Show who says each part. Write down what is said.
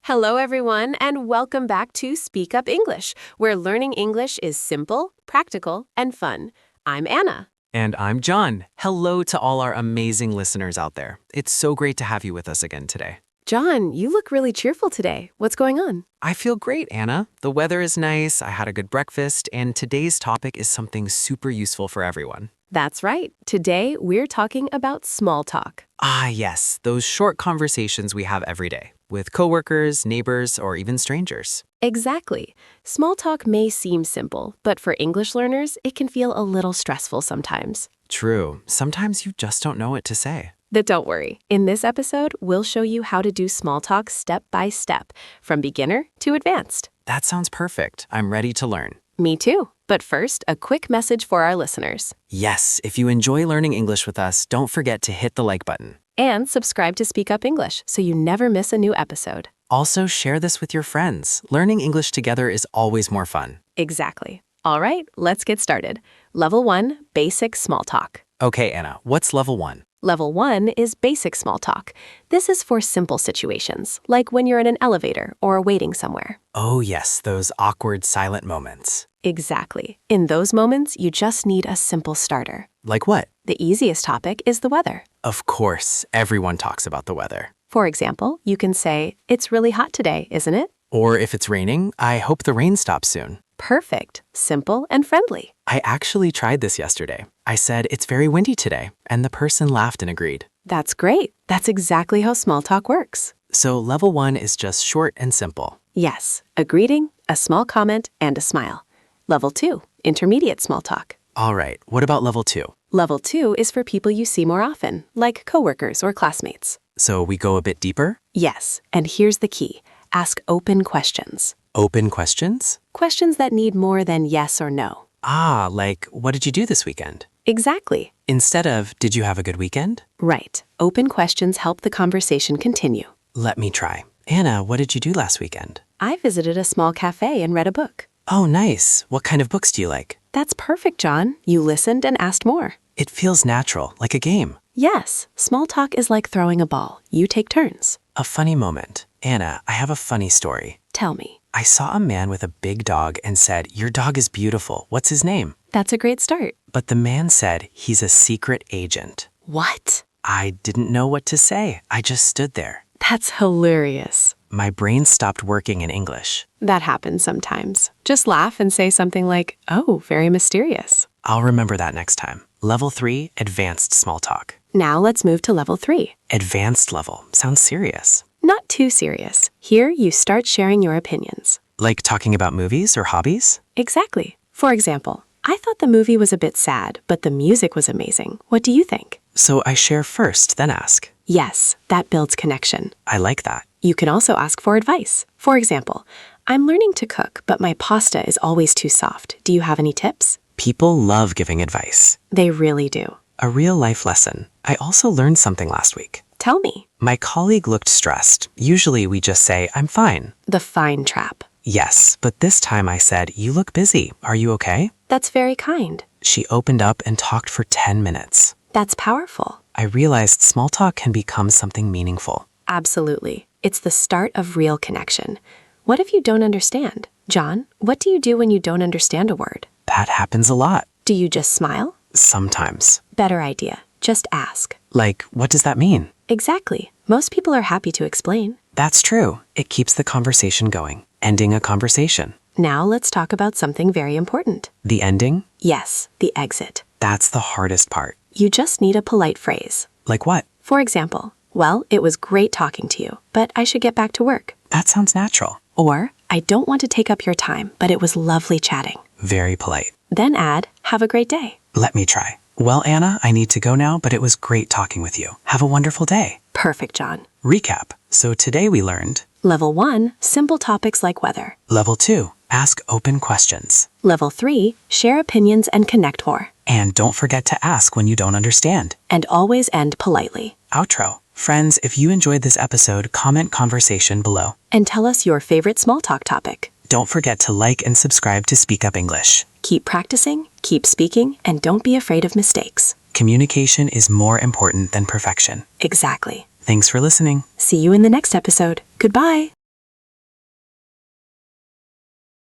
Speaker 1: Hello, everyone, and welcome back to Speakup English, where learning English is simple, practical, and fun. I'm Anna.
Speaker 2: And I'm John. Hello to all our amazing listeners out there. It's so great to have you with us again today.
Speaker 1: John, you look really cheerful today. What's going on?
Speaker 2: I feel great, Anna. The weather is nice, I had a good breakfast, and today's topic is something super useful for everyone.
Speaker 1: That's right. Today, we're talking about small talk.
Speaker 2: Ah, yes, those short conversations we have every day with coworkers, neighbors, or even strangers.
Speaker 1: Exactly. Small talk may seem simple, but for English learners, it can feel a little stressful sometimes.
Speaker 2: True. Sometimes you just don't know what to say.
Speaker 1: But don't worry. In this episode, we'll show you how to do small talk step by step, from beginner to advanced.
Speaker 2: That sounds perfect. I'm ready to learn.
Speaker 1: Me too. But first, a quick message for our listeners.
Speaker 2: Yes, if you enjoy learning English with us, don't forget to hit the like button.
Speaker 1: And subscribe to Speakup English so you never miss a new episode.
Speaker 2: Also, share this with your friends. Learning English together is always more fun.
Speaker 1: Exactly. All right, let's get started. Level 1, basic small talk.
Speaker 2: Okay, Anna, what's level 1?
Speaker 1: Level 1 is basic small talk. This is for simple situations, like when you're in an elevator or waiting somewhere.
Speaker 2: Oh yes, those awkward silent moments.
Speaker 1: Exactly. In those moments, you just need a simple starter.
Speaker 2: Like what?
Speaker 1: The easiest topic is the weather.
Speaker 2: Of course, everyone talks about the weather.
Speaker 1: For example, you can say, "It's really hot today, isn't it?"
Speaker 2: Or if it's raining, I hope the rain stops soon.
Speaker 1: Perfect, simple, and friendly.
Speaker 2: I actually tried this yesterday. I said, it's very windy today, and the person laughed and agreed.
Speaker 1: That's great. That's exactly how small talk works.
Speaker 2: So level 1 is just short and simple.
Speaker 1: Yes, a greeting, a small comment, and a smile. Level 2, intermediate small talk.
Speaker 2: All right, what about level 2?
Speaker 1: Level 2 is for people you see more often, like coworkers or classmates.
Speaker 2: So we go a bit deeper?
Speaker 1: Yes, and here's the key. Ask open questions.
Speaker 2: Open questions?
Speaker 1: Questions that need more than yes or no.
Speaker 2: Ah, like, what did you do this weekend?
Speaker 1: Exactly.
Speaker 2: Instead of, did you have a good weekend?
Speaker 1: Right. Open questions help the conversation continue.
Speaker 2: Let me try. Anna, what did you do last weekend?
Speaker 1: I visited a small cafe and read a book.
Speaker 2: Oh, nice. What kind of books do you like?
Speaker 1: That's perfect, John. You listened and asked more.
Speaker 2: It feels natural, like a game.
Speaker 1: Yes, small talk is like throwing a ball. You take turns.
Speaker 2: A funny moment. Anna, I have a funny story.
Speaker 1: Tell me.
Speaker 2: I saw a man with a big dog and said, your dog is beautiful. What's his name?
Speaker 1: That's a great start.
Speaker 2: But the man said he's a secret agent.
Speaker 1: What?
Speaker 2: I didn't know what to say. I just stood there.
Speaker 1: That's hilarious.
Speaker 2: My brain stopped working in English.
Speaker 1: That happens sometimes. Just laugh and say something like, "Oh, very mysterious."
Speaker 2: I'll remember that next time. Level 3, advanced small talk.
Speaker 1: Now let's move to level 3.
Speaker 2: Advanced level. Sounds serious.
Speaker 1: Not too serious. Here, you start sharing your opinions.
Speaker 2: Like talking about movies or hobbies?
Speaker 1: Exactly. For example, I thought the movie was a bit sad, but the music was amazing. What do you think?
Speaker 2: So I share first, then ask.
Speaker 1: Yes, that builds connection.
Speaker 2: I like that.
Speaker 1: You can also ask for advice. For example, I'm learning to cook, but my pasta is always too soft. Do you have any tips?
Speaker 2: People love giving advice.
Speaker 1: They really do.
Speaker 2: A real life lesson. I also learned something last week.
Speaker 1: Tell me.
Speaker 2: My colleague looked stressed. Usually we just say, I'm fine.
Speaker 1: The fine trap.
Speaker 2: Yes, but this time I said, you look busy. Are you okay?
Speaker 1: That's very kind.
Speaker 2: She opened up and talked for 10 minutes.
Speaker 1: That's powerful.
Speaker 2: I realized small talk can become something meaningful.
Speaker 1: Absolutely. It's the start of real connection. What if you don't understand? John, what do you do when you don't understand a word?
Speaker 2: That happens a lot.
Speaker 1: Do you just smile?
Speaker 2: Sometimes.
Speaker 1: Better idea. Just ask.
Speaker 2: Like, what does that mean?
Speaker 1: Exactly. Most people are happy to explain.
Speaker 2: That's true. It keeps the conversation going. Ending a conversation.
Speaker 1: Now let's talk about something very important.
Speaker 2: The ending?
Speaker 1: Yes, the exit.
Speaker 2: That's the hardest part.
Speaker 1: You just need a polite phrase.
Speaker 2: Like what?
Speaker 1: For example, well, it was great talking to you, but I should get back to work.
Speaker 2: That sounds natural.
Speaker 1: Or, I don't want to take up your time, but it was lovely chatting.
Speaker 2: Very polite.
Speaker 1: Then add, have a great day.
Speaker 2: Let me try. Well, Anna, I need to go now, but it was great talking with you. Have a wonderful day.
Speaker 1: Perfect, John.
Speaker 2: Recap. So today we learned
Speaker 1: Level 1, simple topics like weather.
Speaker 2: Level 2, ask open questions.
Speaker 1: Level 3, share opinions and connect more.
Speaker 2: And don't forget to ask when you don't understand.
Speaker 1: And always end politely.
Speaker 2: Outro. Friends, if you enjoyed this episode, comment conversation below.
Speaker 1: And tell us your favorite small talk topic.
Speaker 2: Don't forget to like and subscribe to Speakup English.
Speaker 1: Keep practicing, keep speaking, and don't be afraid of mistakes.
Speaker 2: Communication is more important than perfection.
Speaker 1: Exactly.
Speaker 2: Thanks for listening.
Speaker 1: See you in the next episode. Goodbye.